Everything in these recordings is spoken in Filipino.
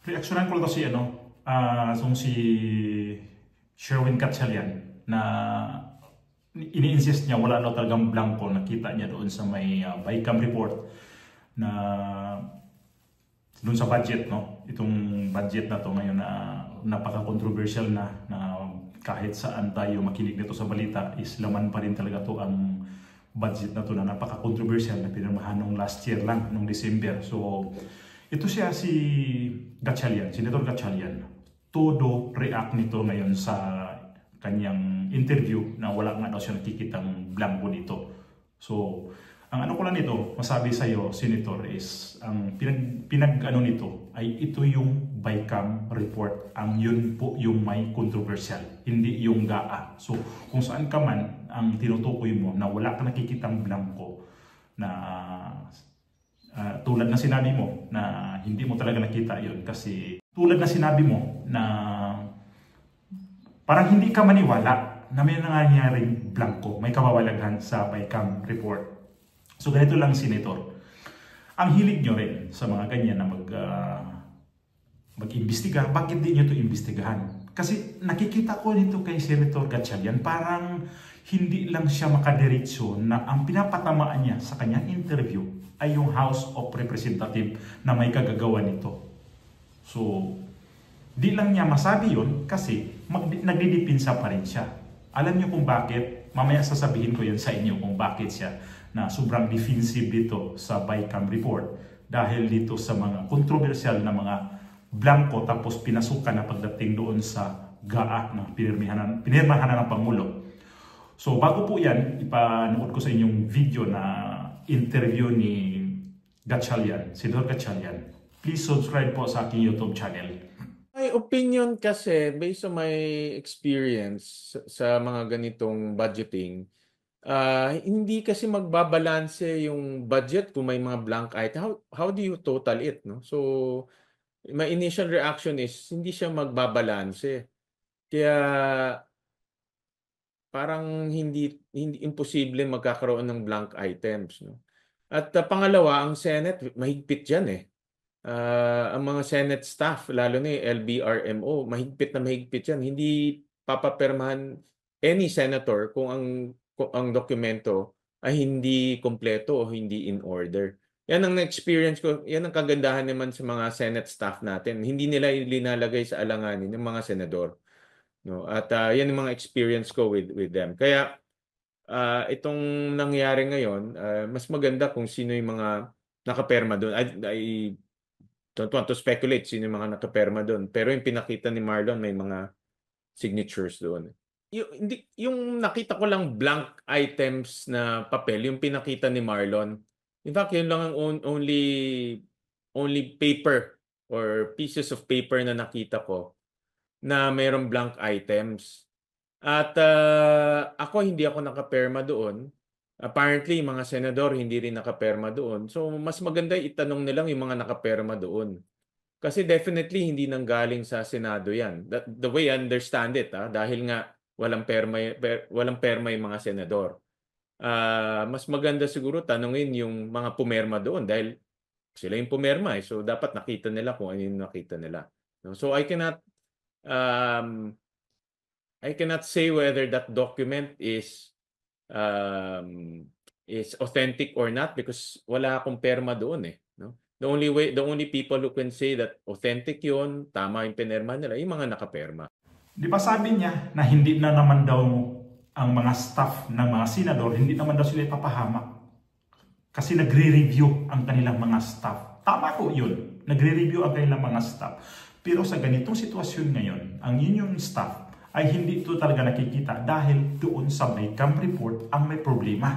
Reaksyonan ko lang to si si Sherwin Gatchalian na ini-insist niya wala daw talagang blanco. Nakita niya doon sa may BICAM report na doon sa budget, no? Itong budget na to ngayon na napaka-controversial na kahit saan tayo makinig nito sa balita is laman pa rin talaga to ang budget na to na napaka-controversial na pinirmahan nung last year lang, nung December. So ito siya si Gatchalian, Senator Gatchalian. Todo react nito ngayon sa kanyang interview na wala nga daw siya nakikitang blanco dito. So ang ano ko lang nito, masabi sa iyo, Senator, is ang pinag nito ay ito yung BICAM report. Ang yun po yung may controversial, hindi yung GAA. So kung saan ka man ang tinutukoy mo na wala ka nakikitang blanco na tulad na sinabi mo na hindi mo talaga nakita yun kasi tulad na sinabi mo na parang hindi ka maniwala na may nangyayaring blanco, may kababalaghan sa BICAM report. So ganito lang, Senator. Ang hilig nyo rin sa mga ganyan na mag-imbestiga, bakit di nyo ito imbestigahan? Kasi nakikita ko nito kay Senator Gatchalian, parang hindi lang siya makadiretso na ang pinapatamaan niya sa kanyang interview ay yung House of Representatives na may kagagawa nito. So, di lang niya masabi yun kasi nagdidipinsa pa rin siya. Alam niyo kung bakit? Mamaya sasabihin ko yun sa inyo kung bakit siya na sobrang defensive dito sa BICAM report dahil dito sa mga controversial na mga blanco tapos pinasukan na pagdating doon sa GAA na pinirmahan na ng Pangulo. So bago po yan, ipanood ko sa inyong video na interview ni Gatchalian, Senator Gatchalian. Please subscribe po sa aking YouTube channel. My opinion kasi, based on my experience sa mga ganitong budgeting, hindi kasi magbabalanse yung budget kung may mga blank item. How do you total it, no? So, my initial reaction is hindi siya magbabalanse. Kaya parang hindi imposible magkakaroon ng blank items, no? At pangalawa, ang Senate mahigpit diyan eh. Ang mga Senate staff, lalo na yung LBRMO, mahigpit na mahigpit yan. Hindi papapermahan any senator kung ang dokumento ay hindi kompleto o hindi in order. Yan ang experience ko, yan ang kagandahan naman sa mga Senate staff natin. Hindi nila linalagay sa alanganin ng mga senador. No? At yan ang mga experience ko with them. Kaya itong nangyari ngayon, mas maganda kung sino yung mga nakaperma doon. I don't want to speculate sino yung mga nakaperma doon. Pero yung pinakita ni Marlon, may mga signatures doon. Yung nakita ko lang blank items na papel, yung pinakita ni Marlon. In fact, yun lang ang only paper or pieces of paper na nakita ko na mayroong blank items. At hindi ako nakaperma doon. Apparently, mga senador hindi rin nakaperma doon. So, mas maganda itanong nilang yung mga nakaperma doon. Kasi definitely hindi nanggaling sa Senado yan. The way I understand it, dahil nga walang perma yung mga senador. Mas maganda siguro tanungin yung mga pumerma doon dahil sila yung pumerma. So, dapat nakita nila kung ano yung nakita nila. So, I cannot say whether that document is authentic or not because wala akong perma doon eh, no? The only people who can say that authentic yun, tama yung pinerma nila, yung mga nakaperma. Di ba sabi niya na hindi na naman daw ang mga staff ng mga senador, hindi naman daw sila ipapahamak kasi nagre-review ang kanilang mga staff. Tama ko yun, nagre-review ang kanilang mga staff. Pero sa ganitong sitwasyon ngayon, ang inyong staff ay hindi ito talaga nakikita dahil doon sa BICAM report ang may problema.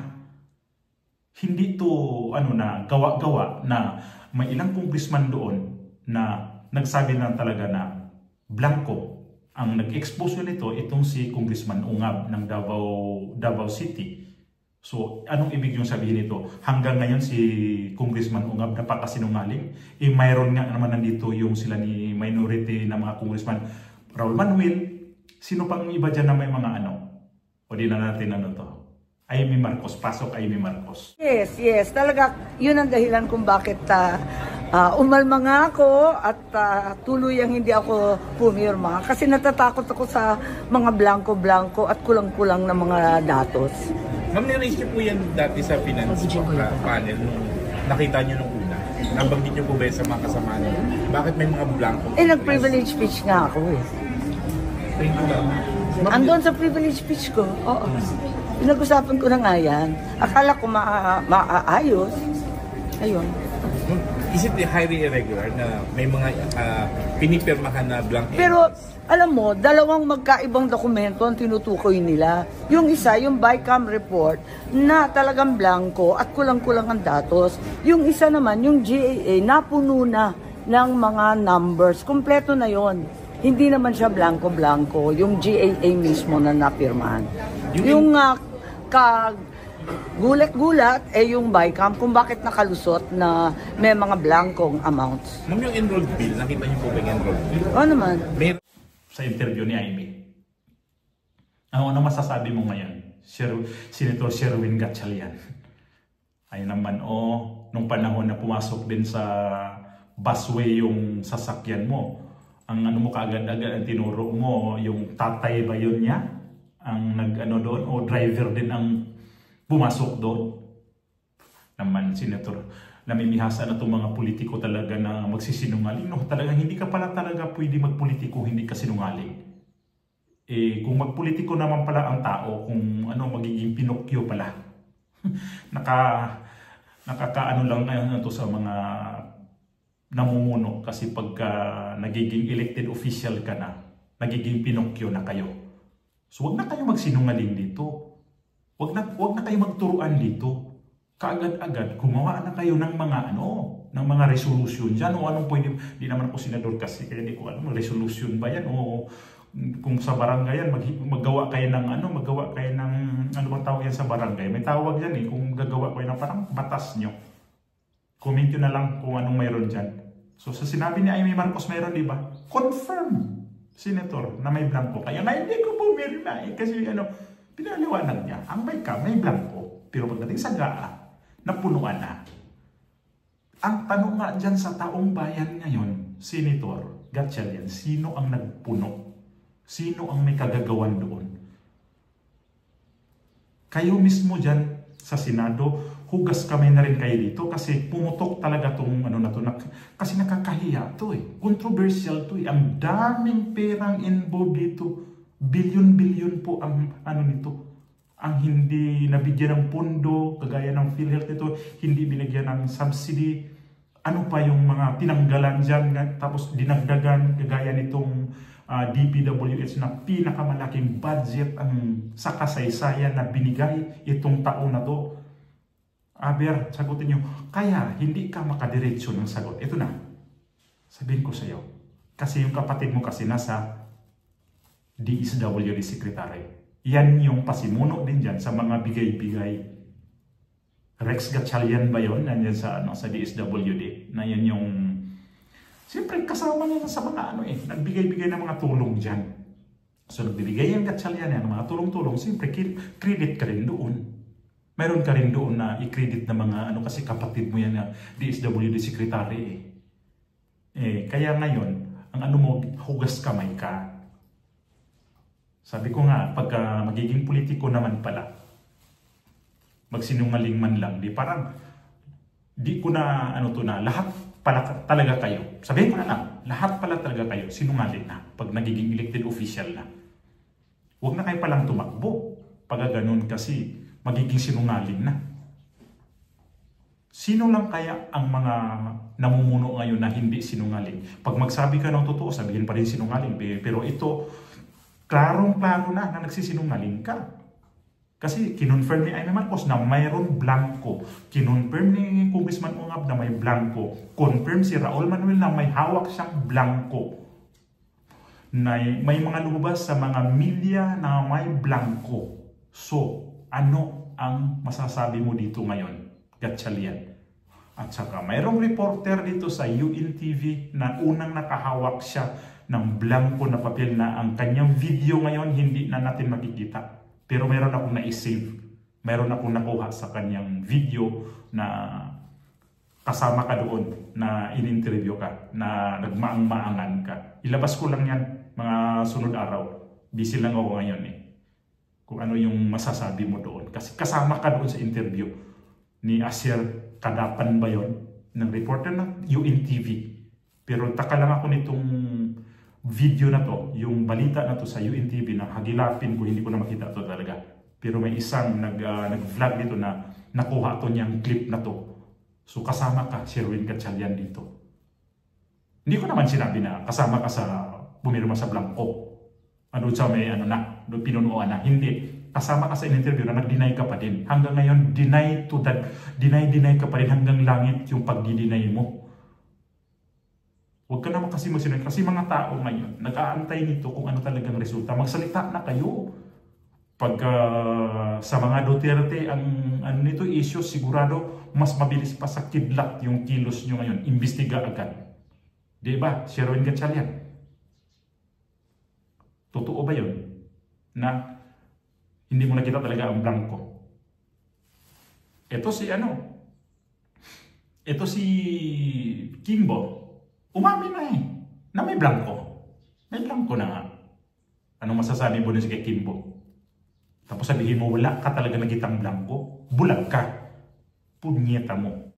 Hindi ito gawa-gawa na may ilang congressman doon na nagsabi na talaga na blanco. Ang nag-expose nito itong si Congressman Ungab ng Davao City. So anong ibig yung sabihin nito? Hanggang ngayon si Congressman Ungab napakasinungaling. Mayroon nga naman nandito yung sila ni minority na mga congressman Raul Manuel. Sino pang iba dyan na may mga O di na natin to. Amy Marcos. Pasok Amy Marcos. Yes. Talaga, yun ang dahilan kung bakit Umalma nga ako at tuluyang hindi ako pumirma kasi natatakot ako sa mga blanco-blanco at kulang-kulang na mga datos. Ma'am, niraise niyo po yan dati sa finance panel nung nakita niyo nung una. Nabanggit niyo po ba sa mga kasama niyo? Bakit may mga blanco? Nag-privilege speech nga ako eh. Thank you, ma'am. Andun sa privilege speech ko, oo. Pinag-usapan ko na nga yan. Akala ko maayos. Ayun. Is it highly irregular na may mga pinipirmahan na blank? Pero alam mo, dalawang magkaibang dokumento ang tinutukoy nila. Yung isa, yung BICAM report na talagang blanco at kulang-kulang ang datos. Yung isa naman, yung GAA, napuno na ng mga numbers. Kompleto na yon. Hindi naman siya blanco-blanco. Yung GAA mismo na napirmahan. Yung gulat-gulat yung BICAM kung bakit nakalusot na may mga blankong amounts. Ma'am, yung enrolled bill, nakita niyo po ba yung enrolled bill? Ano naman? Sa interview ni Amy, ano masasabi mo ngayon, Senator Sherwin Gatchalian? Ay naman, nung panahon na pumasok din sa busway yung sasakyan mo, ang ano mo kaagad-agad ang tinuro mo, yung tatay ba yun niya? Ang nag-ano doon, o driver din ang pumasok doon. Naman, Senator, namimihasa na itong mga politiko talaga na magsisinungaling. No, talagang hindi ka pala talaga pwede magpolitiko, hindi ka sinungaling. Kung magpolitiko naman pala ang tao, kung ano, magiging Pinocchio pala. Nakakaano lang ngayon ito sa mga namumuno kasi pagka nagiging elected official ka na, nagiging Pinocchio na kayo. So wag na kayo magsinungaling dito. Wag na kayo magturuan dito. Kaagad-agad gumawa na kayo ng mga ng mga resolution diyan o anong pwede. Di naman ako senador kasi kaya hindi ko alam resolution ba yan o kung sa barangay yan maggawa kayo ng ano bang tawag yan sa barangay. May tawag yan kung gagawa kayo ng parang batas nyo. Comment nyo na lang kung anong mayroon dyan. So sa sinabi ni Amy Marcos mayroon, di ba? Confirm, Senator, na may blanco. Kaya nga hindi ko pumirma kasi pinaliwanag niya, ang may blanco. Pero pagdating sa GAA, napunuan na. Ang tanong nga dyan sa taong bayan ngayon, Senator Gatchalian, sino ang nagpuno? Sino ang may kagagawan doon? Kayo mismo dyan sa Senado, hugas kamay na rin kayo dito kasi pumutok talaga itong kasi nakakahiya to Controversial to Ang daming perang involved dito. Bilyon-bilyon po ang nito. Ang hindi nabigyan ng pondo, kagaya ng PhilHealth nito, hindi binigyan ng subsidy. Ano pa yung mga tinanggalan dyan, tapos dinagdagan, kagaya nitong DPWH na pinakamalaking budget sa kasaysayan na binigay itong taon na to. Aber, sagutin nyo, kaya hindi ka makadiretso ng sagot. Ito na, sabihin ko sa iyo. Kasi yung kapatid mo kasi nasa DSWD Secretary. Yan yung pasimuno din dyan sa mga bigay-bigay. Rex Gatchalian ba yun? Nandiyan sa DSWD. Na yan yung siyempre kasama niya sa mga nagbigay-bigay ng mga tulong dyan. So nagbibigay yung Gatchalian yan, mga tulong-tulong. Siyempre credit ka rin doon. Meron ka rin doon na i-credit na mga kasi kapatid mo yan na DSWD Secretary kaya ngayon, ang mo, hugas kamay ka. Sabi ko nga, pagka magiging politiko naman pala, magsinungaling man lang, di ko na lahat pala talaga kayo. Sabihin ko na lang, lahat pala talaga kayo, sinungaling na pag nagiging elected official na. Huwag na kayo palang tumakbo. Pag ganun kasi, magiging sinungaling na. Sino lang kaya ang mga namumuno ngayon na hindi sinungaling? Pag magsabi ka ng totoo, sabihin pa rin sinungaling. Pero ito, klarong-klaro na nagsisinungaling ka. Kasi kinonfirm ni Amy Marcos na mayroon blanco. Kinonfirm ni Congressman Ungab na may blanco. Confirm si Raul Manuel na may hawak siyang blanco. Na may mga lumabas sa mga media na may blanco. So, ano ang masasabi mo dito ngayon, Gatchalian? At saka mayroong reporter dito sa UNTV na unang nakahawak siya ng blanco na papel na ang kanyang video ngayon hindi na natin makikita. Pero meron akong na-save. Meron akong nakuha sa kanyang video na kasama ka doon na in-interview ka, na nagmaang-maangan ka. Ilabas ko lang yan mga sunod araw. Busy lang ako ngayon eh. Kung ano yung masasabi mo doon. Kasi kasama ka doon sa interview ni Aser Kadapan ba yun? Ng reporter ng UNTV. Pero taka lang ako nitong video na to, yung balita na to sa UNTV na hagilapin ko, hindi ko na makita to talaga. Pero may isang nag-vlog dito na nakuha to niyang clip na to. So kasama ka, Sherwin Gatchalian dito. Hindi ko naman sinabi na kasama ka sa pumirma sa Blanco. Ano sa may ano na, pinunuan na. Hindi. Kasama ka sa interview na nag-deny ka pa din. Hanggang ngayon, deny ka pa rin hanggang langit yung pagdi-deny mo. Huwag ka naman kasi masinunod. Kasi mga tao ngayon, nag-aantay nito kung ano talagang resulta. Magsalita na kayo. Pag sa mga Duterte, ang ano nito issue, sigurado mas mabilis pa sa kidlat yung kilos nyo ngayon. Imbestiga agad. Diba, Sherwin Gatchalian? Totoo ba yun? Na hindi mo nakita talaga ang Blanco. Ito si Kimbo. Umamin na eh. Na may Blanco. May Blanco na nga. Anong masasabi mo din si kay Kimbo? Tapos sabihin mo, wala ka talaga nakitang Blanco. Bulag ka. Punyeta mo.